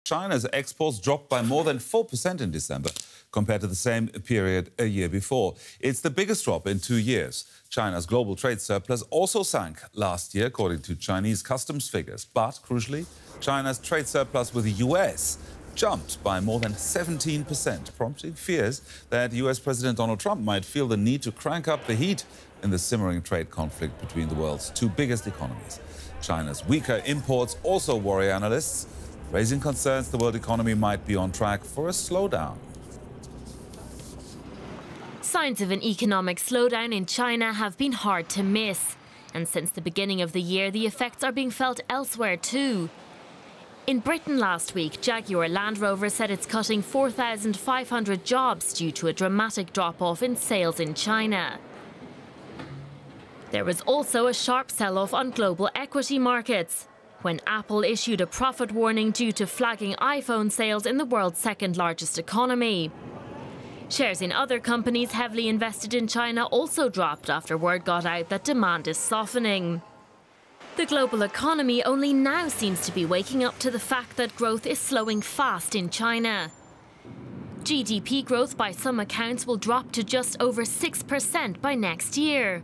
China's exports dropped by more than 4% in December compared to the same period a year before. It's the biggest drop in 2 years. China's global trade surplus also sank last year, according to Chinese customs figures. But, crucially, China's trade surplus with the US jumped by more than 17%, prompting fears that US President Donald Trump might feel the need to crank up the heat in the simmering trade conflict between the world's two biggest economies. China's weaker imports also worry analysts, raising concerns the world economy might be on track for a slowdown. Signs of an economic slowdown in China have been hard to miss. And since the beginning of the year, the effects are being felt elsewhere too. In Britain last week, Jaguar Land Rover said it's cutting 4,500 jobs due to a dramatic drop-off in sales in China. There was also a sharp sell-off on global equity markets when Apple issued a profit warning due to flagging iPhone sales in the world's second-largest economy. Shares in other companies heavily invested in China also dropped after word got out that demand is softening. The global economy only now seems to be waking up to the fact that growth is slowing fast in China. GDP growth by some accounts will drop to just over 6% by next year.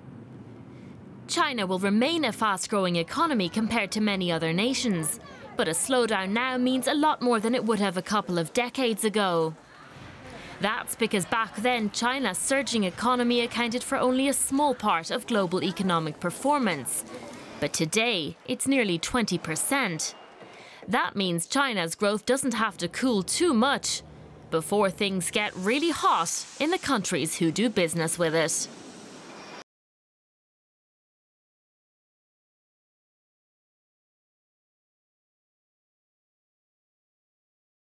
China will remain a fast-growing economy compared to many other nations, but a slowdown now means a lot more than it would have a couple of decades ago. That's because back then, China's surging economy accounted for only a small part of global economic performance. But today, it's nearly 20%. That means China's growth doesn't have to cool too much before things get really hot in the countries who do business with it.